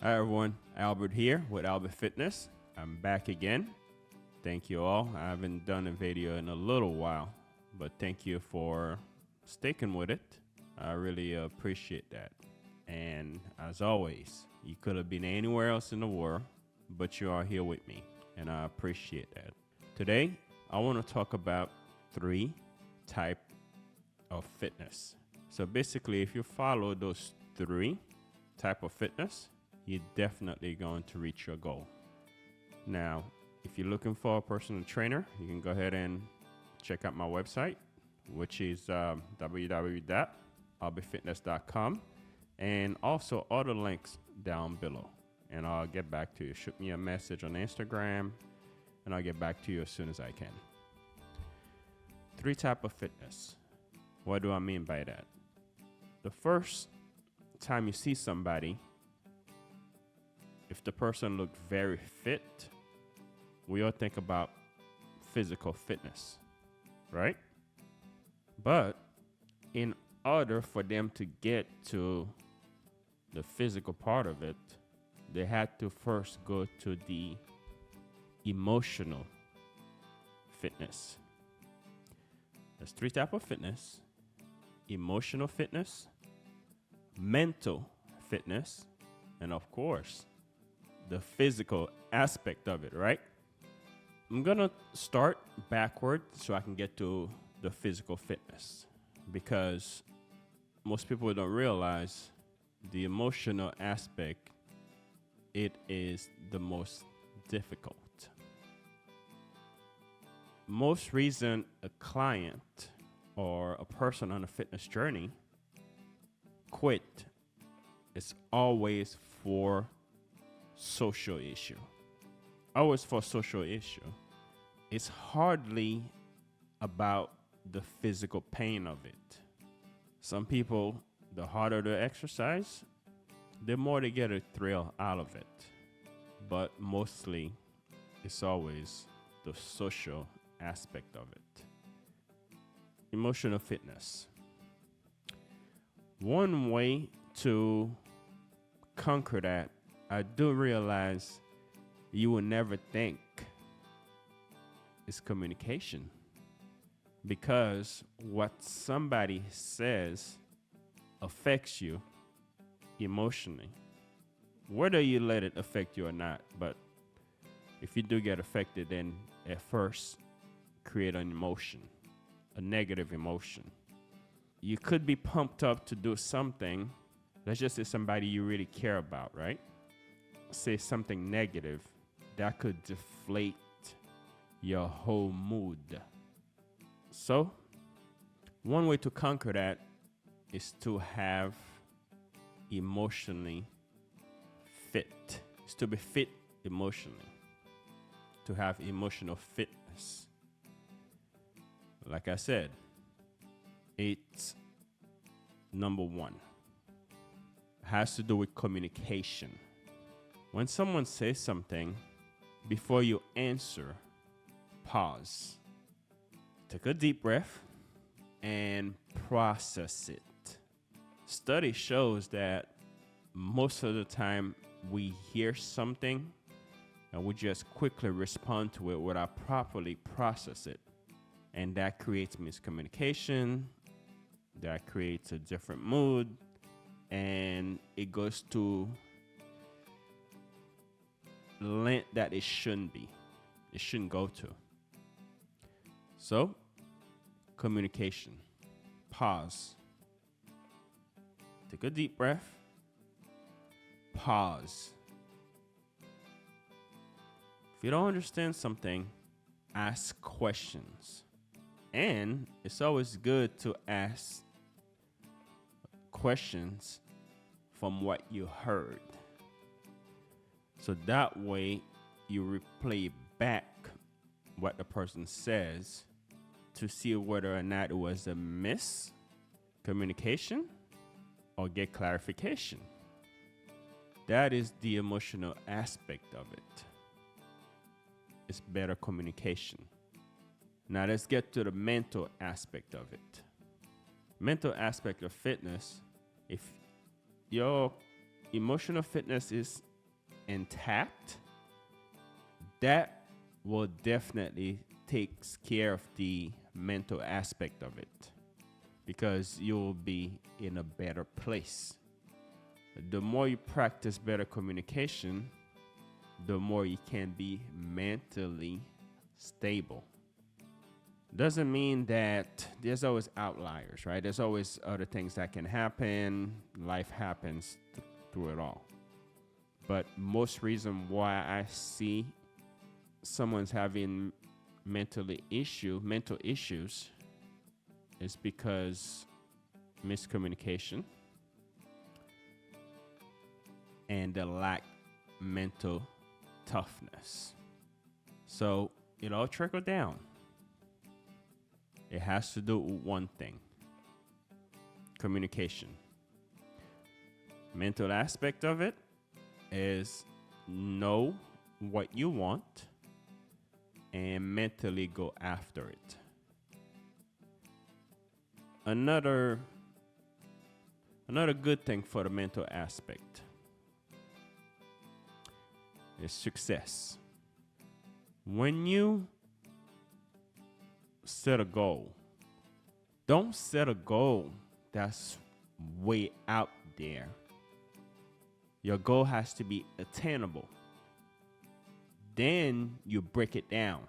Hi everyone, Albert here with Albifitness. I'm back again. Thank you all. I haven't done a video in a little while, but thank you for sticking with it. I really appreciate that. And as always, you could have been anywhere else in the world, but you are here with me, and I appreciate that. Today, I want to talk about 3 types of fitness. So basically, if you follow those 3 types of fitness, you're definitely going to reach your goal. Now, if you're looking for a personal trainer, you can go ahead and check out my website, which is www.albifitness.com, and also all the links down below. And I'll get back to you. Shoot me a message on Instagram, and I'll get back to you as soon as I can. 3 types of fitness. What do I mean by that? The first time you see somebody, if the person looked very fit, we all think about physical fitness, right? But in order for them to get to the physical part of it, they had to first go to the emotional fitness. There's 3 types of fitness: emotional fitness, mental fitness, and of course, the physical aspect of it, right? I'm gonna start backward so I can get to the physical fitness, because most people don't realize the emotional aspect, it is the most difficult. Most reason a client or a person on a fitness journey quit is always for social issue. Always for social issue. It's hardly about the physical pain of it. Some people, the harder the exercise, the more they get a thrill out of it. But mostly, it's always the social aspect of it. Emotional fitness. One way to conquer that, I do realize you will never think, is communication. Because what somebody says affects you emotionally, whether you let it affect you or not. But if you do get affected, then at first create an emotion, a negative emotion. You could be pumped up to do something. Let's just say somebody you really care about, right? Say something negative that could deflate your whole mood. So, one way to conquer that is to have emotionally fit. Is to be fit emotionally. To have emotional fitness. Like I said, it's number 1. It has to do with communication. When someone says something, before you answer, pause. Take a deep breath and process it. Study shows that most of the time we hear something and we just quickly respond to it without properly process it. And that creates miscommunication, that creates a different mood, and it goes to length that it shouldn't be. It shouldn't go to. So, communication. Pause. Take a deep breath. Pause. If you don't understand something, ask questions. And it's always good to ask questions from what you heard. So that way you replay back what the person says to see whether or not it was a miscommunication or get clarification. That is the emotional aspect of it. It's better communication. Now let's get to the mental aspect of it. Mental aspect of fitness, if your emotional fitness is intact, that will definitely takes care of the mental aspect of it, because you'll be in a better place. The more you practice better communication, the more you can be mentally stable. Doesn't mean that there's always outliers, right? There's always other things that can happen. Life happens through it all. But most reason why I see someone's having mental issues is because miscommunication and the lack mental toughness. So it all trickled down. It has to do with one thing: communication. Mental aspect of it is know what you want and mentally go after it. Another good thing for the mental aspect is success. When you set a goal, don't set a goal that's way out there. Your goal has to be attainable. Then you break it down.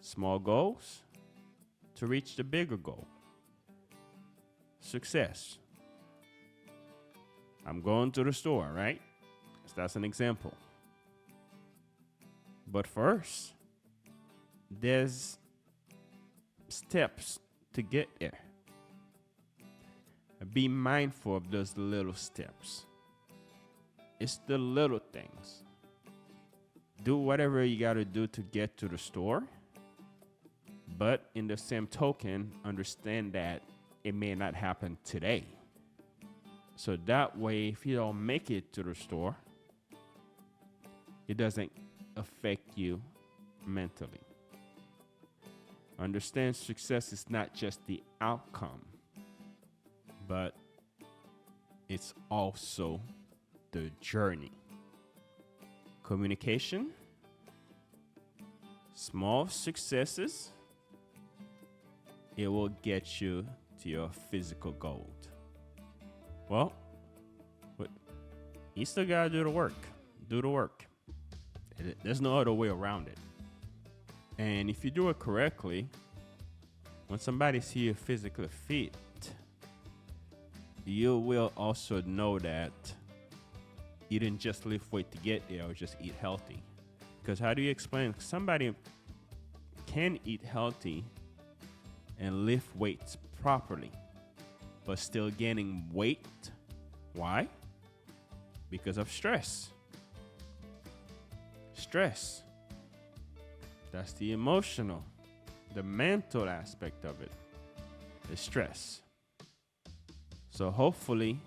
Small goals to reach the bigger goal. Success. I'm going to the store, right? So that's an example. But first, there's steps to get there. Be mindful of those little steps. It's the little things. Do whatever you got to do to get to the store. But in the same token, understand that it may not happen today. So that way, if you don't make it to the store, it doesn't affect you mentally. Understand success is not just the outcome, but it's also the journey. Communication, small successes, it will get you to your physical goal. Well, but you still gotta do the work. Do the work. There's no other way around it. And if you do it correctly, when somebody sees you physically fit, you will also know that you didn't just lift weight to get there or just eat healthy. Because how do you explain somebody can eat healthy and lift weights properly, but still gaining weight? Why? Because of stress. Stress. That's the emotional, the mental aspect of it is stress. So hopefully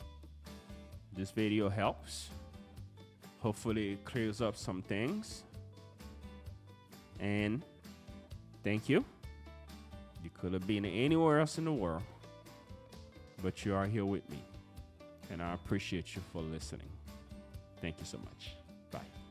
this video helps. Hopefully it clears up some things. And thank you. You could have been anywhere else in the world, but you are here with me. And I appreciate you for listening. Thank you so much. Bye.